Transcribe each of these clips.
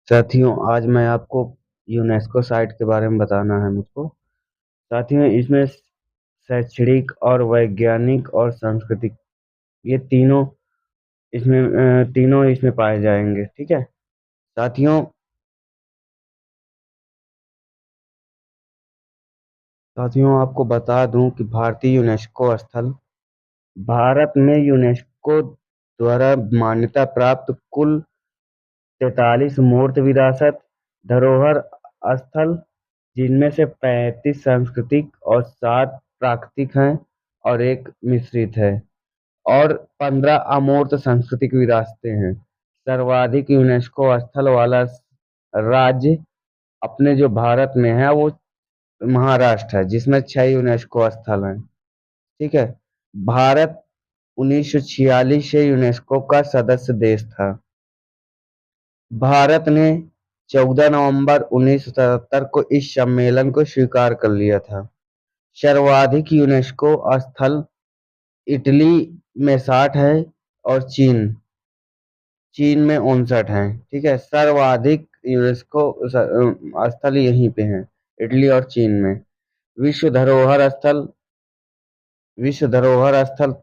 साथियों, आज मैं आपको यूनेस्को साइट के बारे में बताना है मुझको। साथियों, इसमें शैक्षणिक और वैज्ञानिक और सांस्कृतिक, ये तीनों इसमें पाए जाएंगे। ठीक है साथियों। आपको बता दूं कि भारतीय यूनेस्को स्थल, भारत में यूनेस्को द्वारा मान्यता प्राप्त कुल 43 मूर्त विरासत धरोहर स्थल, जिनमें से 35 सांस्कृतिक और 7 प्राकृतिक हैं और एक मिश्रित है, और 15 अमूर्त सांस्कृतिक विरासतें हैं। सर्वाधिक यूनेस्को स्थल वाला राज्य अपने जो भारत में है वो महाराष्ट्र है, जिसमें 6 यूनेस्को स्थल हैं। ठीक है। भारत 1946 से यूनेस्को का सदस्य देश था। भारत ने 14 नवंबर 1977 को इस सम्मेलन को स्वीकार कर लिया था। सर्वाधिक यूनेस्को स्थल इटली में 60 है और चीन में 59 है। ठीक है। सर्वाधिक यूनेस्को स्थल यहीं पे हैं, इटली और चीन में। विश्व धरोहर स्थल विश्व धरोहर स्थल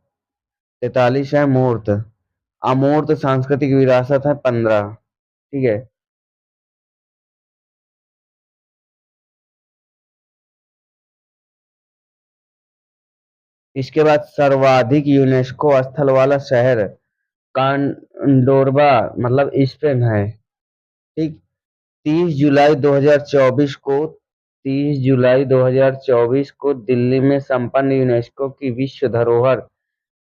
43 है। मूर्त अमूर्त सांस्कृतिक विरासत है 15। ठीक है। इसके बाद सर्वाधिक यूनेस्को स्थल वाला शहर कांडोरबा, मतलब स्पेन है। ठीक। 30 जुलाई 2024 को 30 जुलाई 2024 को दिल्ली में संपन्न यूनेस्को की विश्व धरोहर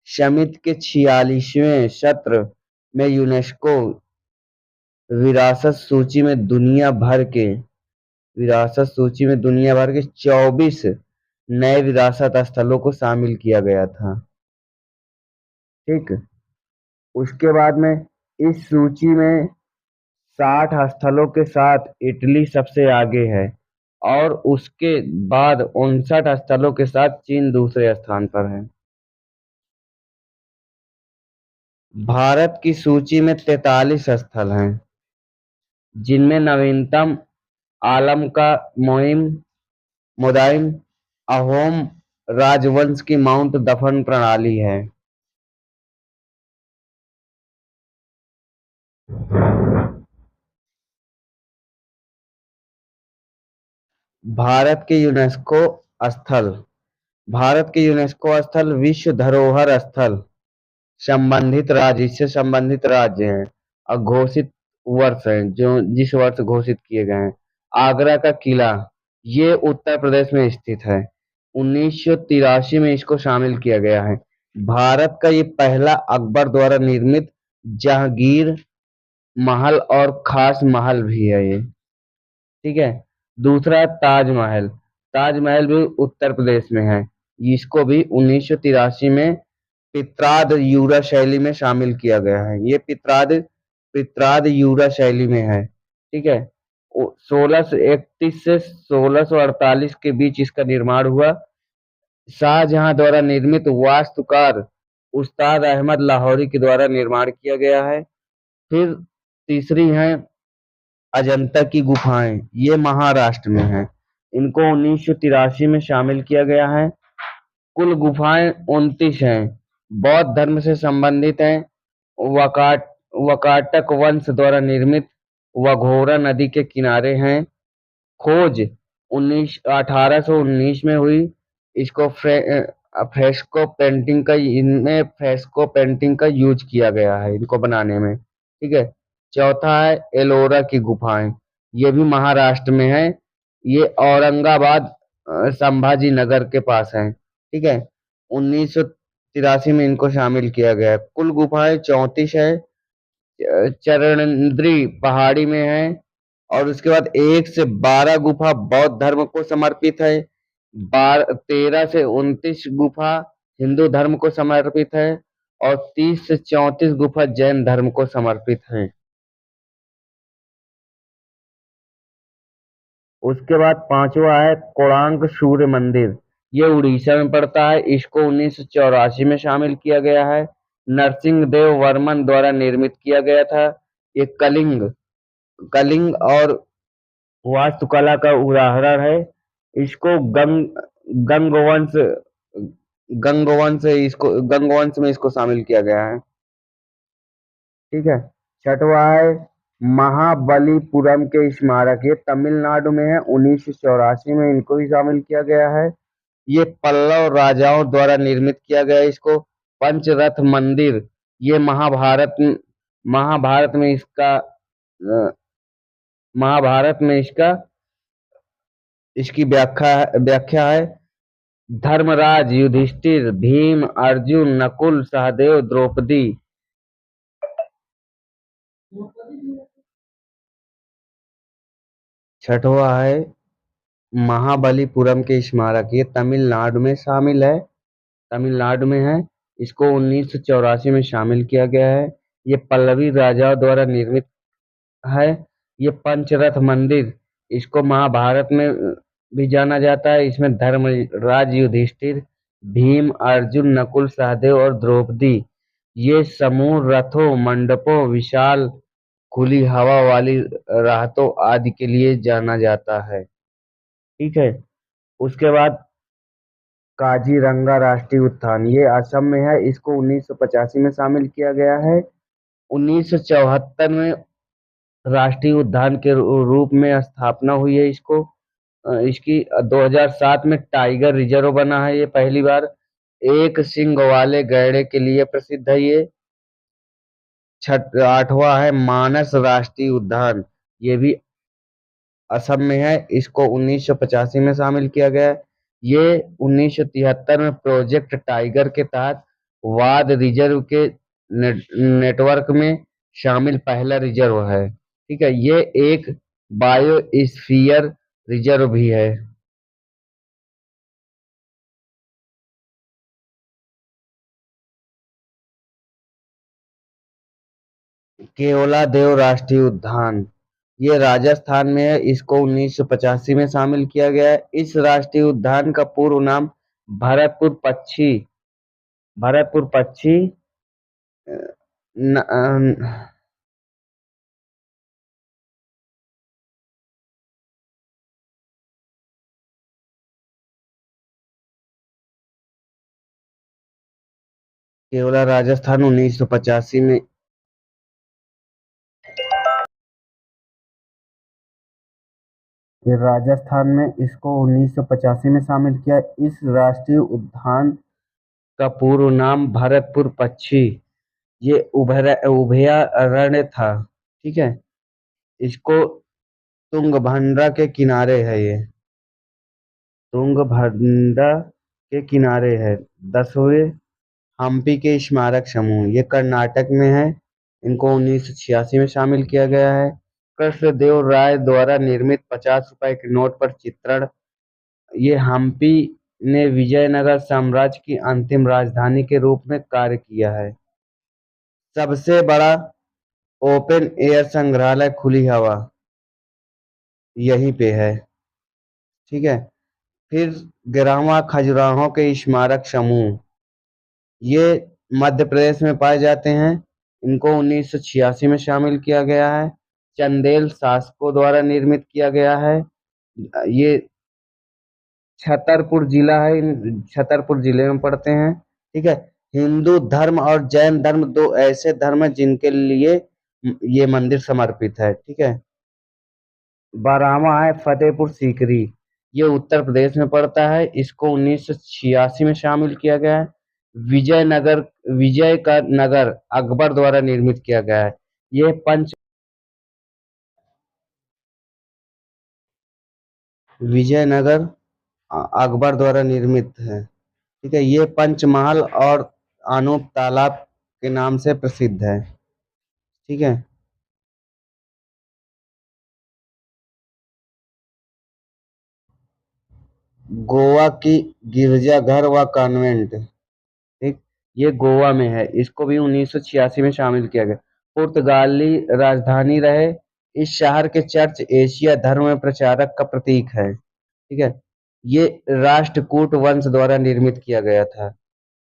समिति के 46वें सत्र में यूनेस्को विरासत सूची में दुनिया भर के 24 नए विरासत स्थलों को शामिल किया गया था। ठीक। उसके बाद में इस सूची में 60 स्थलों के साथ इटली सबसे आगे है, और उसके बाद 59 स्थलों के साथ चीन दूसरे स्थान पर है। भारत की सूची में 43 स्थल हैं, जिनमें नवीनतम आलम का मोदाइम अहोम राजवंश की माउंट दफन प्रणाली है। भारत के यूनेस्को स्थल भारत के यूनेस्को स्थल विश्व धरोहर स्थल संबंधित राज्य इससे संबंधित राज्य हैं और घोषित वर्ष हैं, जो जिस वर्ष घोषित किए गए हैं। आगरा का किला, ये उत्तर प्रदेश में स्थित है। 1983 में इसको शामिल किया गया है। भारत का ये पहला अकबर द्वारा निर्मित जहांगीर महल और खास महल भी है ये। ठीक है। दूसरा है ताजमहल। ताजमहल भी उत्तर प्रदेश में है। इसको भी 1983 में पित्राद यूरा शैली में शामिल किया गया है। ये पित्राद यूरा शैली में है। ठीक है। 1631 से 1648 के बीच इसका निर्माण हुआ। शाहजहां द्वारा निर्मित वास्तुकार उस्ताद अहमद लाहौरी के द्वारा निर्माण किया गया है। फिर तीसरी है अजंता की गुफाएं, ये महाराष्ट्र में है। इनको 1983 में शामिल किया गया है। कुल गुफाएं 29 हैं। बौद्ध धर्म से संबंधित हैं। वकाट वकाटक वंश द्वारा निर्मित वघोरा नदी के किनारे हैं। खोज 1819 में हुई। इसको फ्रेस्को पेंटिंग का यूज किया गया है इनको बनाने में। ठीक है। चौथा है एलोरा की गुफाएं, ये भी महाराष्ट्र में है। ये औरंगाबाद संभाजी नगर के पास है। ठीक है। 1983 में इनको शामिल किया गया है। कुल गुफाएं 34 है। चरणद्री पहाड़ी में है। और उसके बाद 1 से 12 गुफा बौद्ध धर्म को समर्पित है। 13 से 29 गुफा हिंदू धर्म को समर्पित है, और 30 से 34 गुफा जैन धर्म को समर्पित है। उसके बाद पांचवा है कोणार्क सूर्य मंदिर। ये उड़ीसा में पड़ता है। इसको 1984 में शामिल किया गया है। नरसिंह देव वर्मन द्वारा निर्मित किया गया था। ये कलिंग और वास्तुकला का उदाहरण है। इसको गंगवंश में इसको शामिल किया गया है। ठीक है। छठवा है महाबलीपुरम के स्मारक, ये तमिलनाडु में है। 1984 में इनको भी शामिल किया गया है। ये पल्लव राजाओं द्वारा निर्मित किया गया है इसको। पंचरथ मंदिर, ये महाभारत में इसका महाभारत में इसकी व्याख्या है। धर्मराज युधिष्ठिर भीम अर्जुन नकुल सहदेव द्रौपदी। छठवा है महाबलीपुरम के स्मारक, ये तमिलनाडु में शामिल है, तमिलनाडु में है। इसको 1984 में शामिल किया गया है। ये पल्लवी राजाओं द्वारा निर्मित है। ये पंचरथ मंदिर, इसको महाभारत में भी जाना जाता है। इसमें धर्मराज युधिष्ठिर भीम अर्जुन नकुल सहदेव और द्रौपदी ये समूह रथों मंडपों विशाल खुली हवा वाली राहतों आदि के लिए जाना जाता है। ठीक है। उसके बाद काजीरंगा राष्ट्रीय उद्यान, ये असम में है। इसको 1985 में शामिल किया गया है। 1974 में राष्ट्रीय उद्यान के रूप में स्थापना हुई है। इसकी 2007 में टाइगर रिजर्व बना है ये पहली बार। एक सींग वाले गैंडे के लिए प्रसिद्ध है ये। आठवां है मानस राष्ट्रीय उद्यान, ये भी असम में है। इसको 1985 में शामिल किया गया है। ये 1973 में प्रोजेक्ट टाइगर के तहत वाद रिजर्व के नेटवर्क में शामिल पहला रिजर्व है। ठीक है। ये एक बायोस्फीयर रिजर्व भी है। केवलादेव राष्ट्रीय उद्यान, ये राजस्थान में है। इसको 1985 में शामिल किया गया है। इस राष्ट्रीय उद्यान का पूर्व नाम भरतपुर पक्षी न, केवला राजस्थान 1985 में। राजस्थान में इसको 1985 में शामिल किया। इस राष्ट्रीय उद्यान का पूर्व नाम भरतपुर पक्षी ये उभयारण्य था। ठीक है। इसको तुंगभद्रा के किनारे है ये, तुंगभद्रा के किनारे है। 10वें हम्पी के स्मारक समूह, ये कर्नाटक में है। इनको 1986 में शामिल किया गया है। कृष्णदेव राय द्वारा निर्मित 50 रुपए के नोट पर चित्रण, ये हम्पी ने विजयनगर साम्राज्य की अंतिम राजधानी के रूप में कार्य किया है। सबसे बड़ा ओपन एयर संग्रहालय खुली हवा यहीं पे है। ठीक है। फिर 11वां खजुराहो के स्मारक समूह, ये मध्य प्रदेश में पाए जाते हैं। इनको 1986 में शामिल किया गया है। चंदेल शासकों द्वारा निर्मित किया गया है। ये छतरपुर जिला है, छतरपुर जिले में पड़ते हैं। ठीक है। हिंदू धर्म और जैन धर्म दो ऐसे धर्म हैं जिनके लिए ये मंदिर समर्पित है। ठीक है। 12वां है फतेहपुर सीकरी, ये उत्तर प्रदेश में पड़ता है। इसको 1986 में शामिल किया गया है। विजयनगर विजय का नगर अकबर द्वारा निर्मित किया गया है। ये पंच विजयनगर अकबर द्वारा निर्मित है। ठीक है। ये पंचमहल और अनूप तालाब के नाम से प्रसिद्ध है। ठीक है। गोवा की गिरजाघर व कॉन्वेंट, ठीक, ये गोवा में है। इसको भी 1986 में शामिल किया गया। पुर्तगाली राजधानी रहे। इस शहर के चर्च एशिया धर्म में प्रचारक का प्रतीक है। ठीक है। ये राष्ट्रकूट वंश द्वारा निर्मित किया गया था।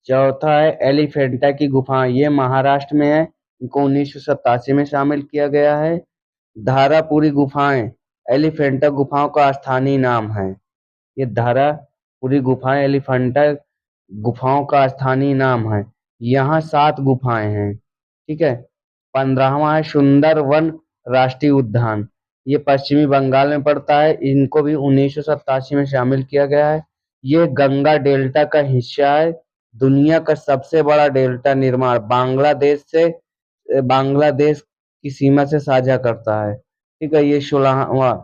चौथा है एलिफेंटा की गुफा, ये महाराष्ट्र में है। इनको 1987 में शामिल किया गया है। धारापुरी गुफाएं एलिफेंटा गुफाओं का स्थानीय नाम है। ये धारापुरी गुफाएं एलिफेंटा गुफाओं का स्थानीय नाम है। यहाँ 7 गुफाएं हैं। ठीक है। 15वां है सुंदरवन राष्ट्रीय उद्यान। ये पश्चिमी बंगाल में पड़ता है। इनको भी 1987 में शामिल किया गया है। ये गंगा डेल्टा का हिस्सा है। दुनिया का सबसे बड़ा डेल्टा निर्माण बांग्लादेश की सीमा से साझा करता है। ठीक है। ये 16वां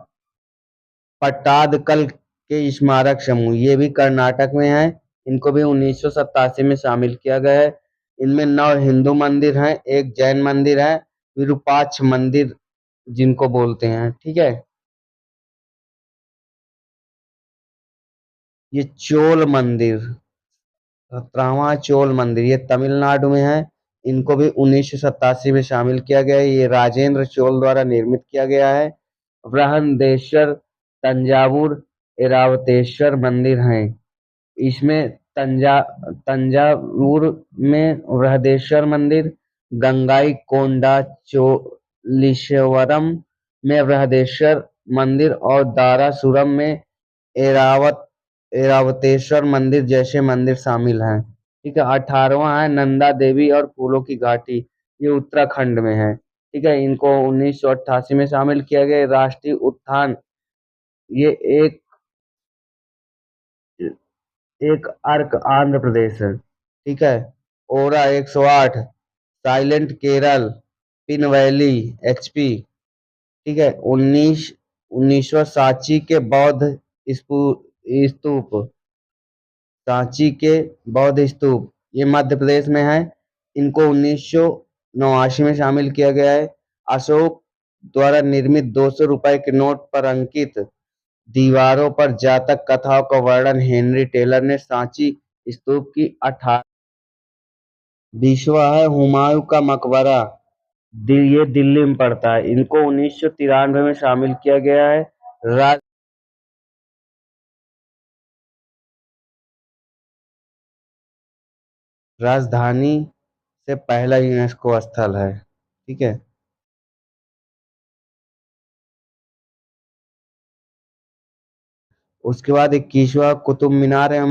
पट्टादकल के स्मारक समूह, ये भी कर्नाटक में है। इनको भी 1987 में शामिल किया गया है। इनमें 9 हिंदू मंदिर हैं, एक जैन मंदिर है, विरूपाक्ष मंदिर जिनको बोलते हैं। ठीक है। ये चोल मंदिर, 17वां चोल मंदिर, ये तमिलनाडु में है। इनको भी 1987 में शामिल किया गया है। ये राजेंद्र चोल द्वारा निर्मित किया गया है। बृहदेश्वर तंजावुर ऐरावतेश्वर मंदिर हैं। इसमें तंजावुर में बृहदेश्वर मंदिर, गंगाई कोंडा चोलीश्वरम में बृहदेश्वर मंदिर और दारासुरम में ऐरावतेश्वर मंदिर जैसे मंदिर शामिल हैं। ठीक है। 18वां है नंदा देवी और फूलों की घाटी। ये उत्तराखंड में है। ठीक है। इनको 1988 में शामिल किया गया। राष्ट्रीय उद्यान, ये एक एक अर्क आंध्र प्रदेश है। ठीक है। ओरा 108 silent Kerala, pin valley HP. ठीक है। 1900 सांची के बौद्ध स्तूप, सांची के बौद्ध स्तूप, ये मध्य प्रदेश में है। इनको 1989 में शामिल किया गया है। अशोक द्वारा निर्मित 200 रुपए के नोट पर अंकित दीवारों पर जातक कथाओं का वर्णन हेनरी टेलर ने सांची स्तूप की 20वां है हुमायूं का मकबरा। ये दिल्ली में पड़ता है। इनको 1993 में शामिल किया गया है। राज राजधानी से पहला यूनेस्को स्थल है। ठीक है। उसके बाद 21वां कुतुब मीनार है।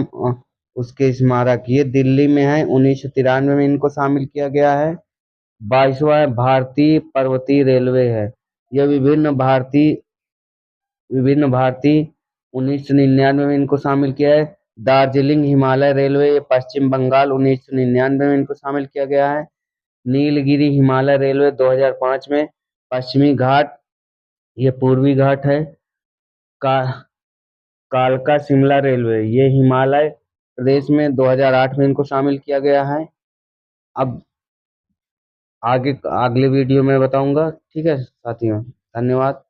उसके स्मारक, ये दिल्ली में है। 1993 में इनको शामिल किया गया है। 22वां है भारतीय पर्वतीय रेलवे है। यह विभिन्न भारतीय 1999 में इनको शामिल किया है। दार्जिलिंग हिमालय रेलवे, ये पश्चिम बंगाल, 1999 में इनको शामिल किया गया है। नीलगिरी हिमालय रेलवे 2005 में। पश्चिमी घाट, ये पूर्वी घाट है। का कालका शिमला रेलवे, ये हिमालय प्रदेश में 2008 में इनको शामिल किया गया है। अब आगे अगले वीडियो में बताऊंगा। ठीक है साथियों, धन्यवाद।